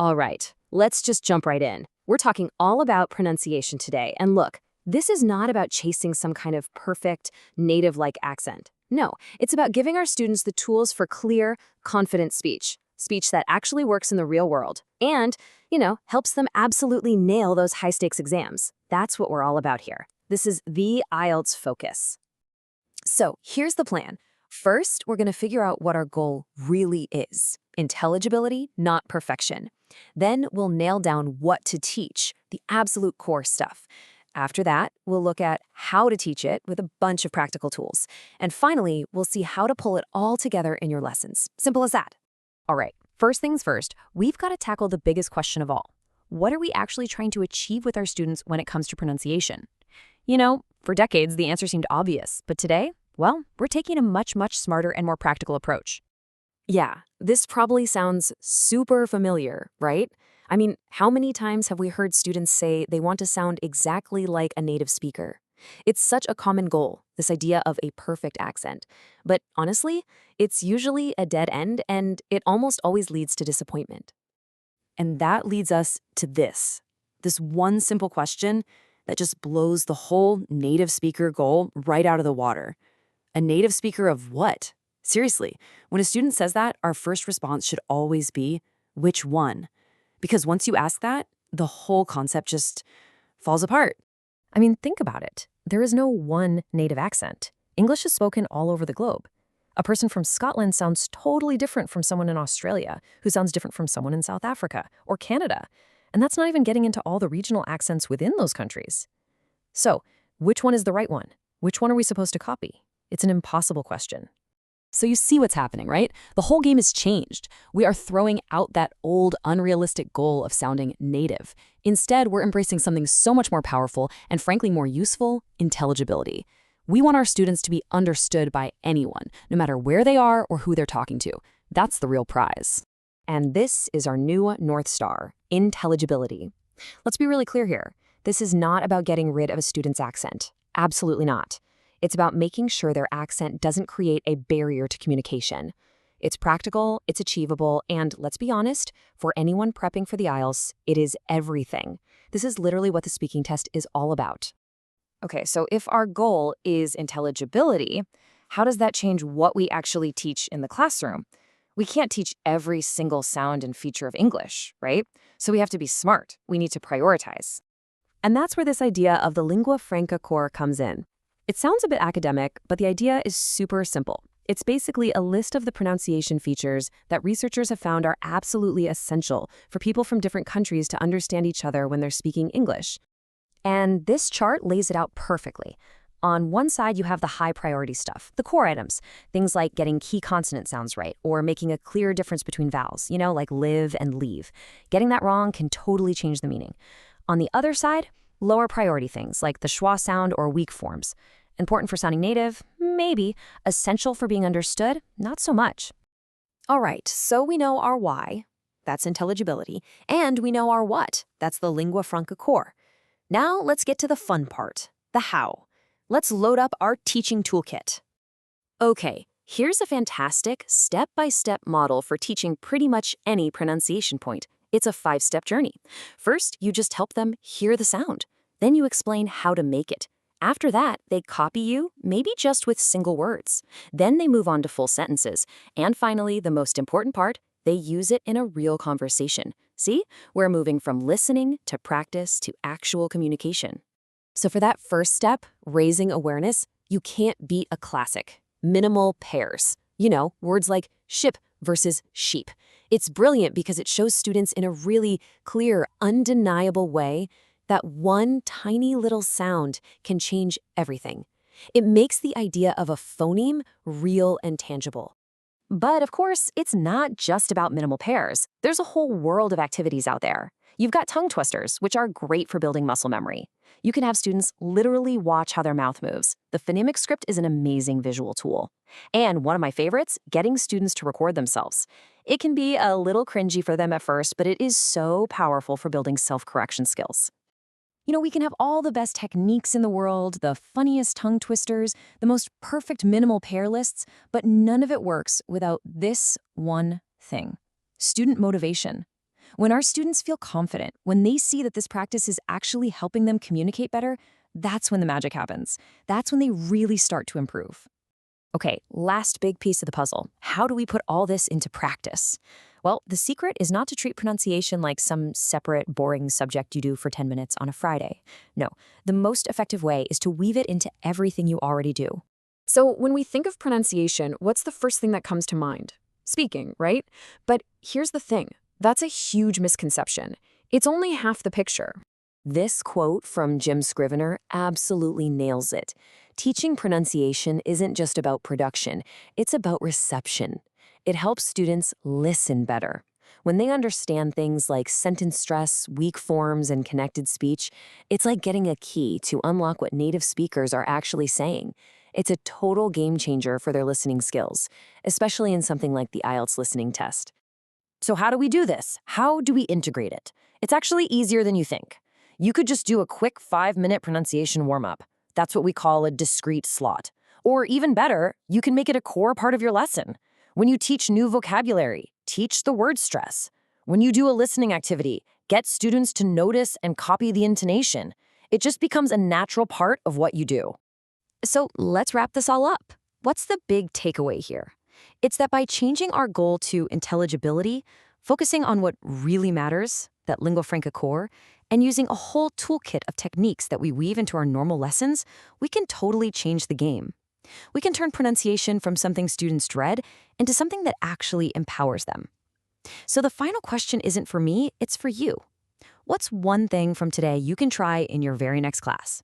All right, let's just jump right in. We're talking all about pronunciation today. And look, this is not about chasing some kind of perfect, native-like accent. No, it's about giving our students the tools for clear, confident speech that actually works in the real world and, helps them absolutely nail those high-stakes exams. That's what we're all about here. This is the IELTS Focus. So here's the plan. First, we're going to figure out what our goal really is. Intelligibility, not perfection. Then we'll nail down what to teach, the absolute core stuff. After that, we'll look at how to teach it with a bunch of practical tools. And finally, we'll see how to pull it all together in your lessons. Simple as that. All right, first things first, we've got to tackle the biggest question of all. What are we actually trying to achieve with our students when it comes to pronunciation? For decades, the answer seemed obvious, but today, well, we're taking a much smarter and more practical approach. Yeah, this probably sounds super familiar, right? I mean, how many times have we heard students say they want to sound exactly like a native speaker? It's such a common goal, this idea of a perfect accent. But honestly, it's usually a dead end, and it almost always leads to disappointment. And that leads us to this one simple question that just blows the whole native speaker goal right out of the water. A native speaker of what? Seriously, when a student says that, our first response should always be, which one? Because once you ask that, the whole concept just falls apart. I mean, think about it. There is no one native accent. English is spoken all over the globe. A person from Scotland sounds totally different from someone in Australia, who sounds different from someone in South Africa or Canada. And that's not even getting into all the regional accents within those countries. So, which one is the right one? Which one are we supposed to copy? It's an impossible question. So you see what's happening, right? The whole game has changed. We are throwing out that old, unrealistic goal of sounding native. Instead, we're embracing something so much more powerful and frankly more useful, intelligibility. We want our students to be understood by anyone, no matter where they are or who they're talking to. That's the real prize. And this is our new North Star, intelligibility. Let's be really clear here. This is not about getting rid of a student's accent. Absolutely not. It's about making sure their accent doesn't create a barrier to communication. It's practical, it's achievable, and let's be honest, for anyone prepping for the IELTS, it is everything. This is literally what the speaking test is all about. Okay, so if our goal is intelligibility, how does that change what we actually teach in the classroom? We can't teach every single sound and feature of English, right? So we have to be smart. We need to prioritize. And that's where this idea of the lingua franca core comes in. It sounds a bit academic, but the idea is super simple. It's basically a list of the pronunciation features that researchers have found are absolutely essential for people from different countries to understand each other when they're speaking English. And this chart lays it out perfectly. On one side, you have the high priority stuff, the core items, things like getting key consonant sounds right or making a clear difference between vowels, like live and leave. Getting that wrong can totally change the meaning. On the other side, lower priority things like the schwa sound or weak forms. Important for sounding native? Maybe. Essential for being understood? Not so much. All right, so we know our why, that's intelligibility, and we know our what, that's the lingua franca core. Now let's get to the fun part, the how. Let's load up our teaching toolkit. Okay, here's a fantastic step-by-step model for teaching pretty much any pronunciation point. It's a 5-step journey. First, you just help them hear the sound. Then you explain how to make it. After that, they copy you, maybe just with single words. Then they move on to full sentences. And finally, the most important part, they use it in a real conversation. See, we're moving from listening to practice to actual communication. So for that first step, raising awareness, you can't beat a classic. Minimal pairs. Words like ship versus sheep. It's brilliant because it shows students in a really clear, undeniable way that one tiny little sound can change everything. It makes the idea of a phoneme real and tangible. But of course, it's not just about minimal pairs. There's a whole world of activities out there. You've got tongue twisters, which are great for building muscle memory. You can have students literally watch how their mouth moves. The phonemic script is an amazing visual tool. And one of my favorites, getting students to record themselves. It can be a little cringy for them at first, but it is so powerful for building self-correction skills. We can have all the best techniques in the world, the funniest tongue twisters, the most perfect minimal pair lists, but none of it works without this one thing: student motivation. When our students feel confident, when they see that this practice is actually helping them communicate better, that's when the magic happens. That's when they really start to improve. Okay, last big piece of the puzzle. How do we put all this into practice? Well, the secret is not to treat pronunciation like some separate, boring subject you do for 10 minutes on a Friday. No, the most effective way is to weave it into everything you already do. So when we think of pronunciation, what's the first thing that comes to mind? Speaking, right? But here's the thing. That's a huge misconception. It's only half the picture. This quote from Jim Scrivener absolutely nails it. Teaching pronunciation isn't just about production, it's about reception. It helps students listen better. When they understand things like sentence stress, weak forms, and connected speech, it's like getting a key to unlock what native speakers are actually saying. It's a total game changer for their listening skills, especially in something like the IELTS listening test. So how do we do this? How do we integrate it? It's actually easier than you think. You could just do a quick 5-minute pronunciation warm-up. That's what we call a discrete slot. Or even better, you can make it a core part of your lesson. When you teach new vocabulary, teach the word stress. When you do a listening activity, get students to notice and copy the intonation. It just becomes a natural part of what you do. So let's wrap this all up. What's the big takeaway here? It's that by changing our goal to intelligibility, focusing on what really matters, that lingua franca core, and using a whole toolkit of techniques that we weave into our normal lessons, we can totally change the game. We can turn pronunciation from something students dread into something that actually empowers them. So the final question isn't for me, it's for you. What's one thing from today you can try in your very next class?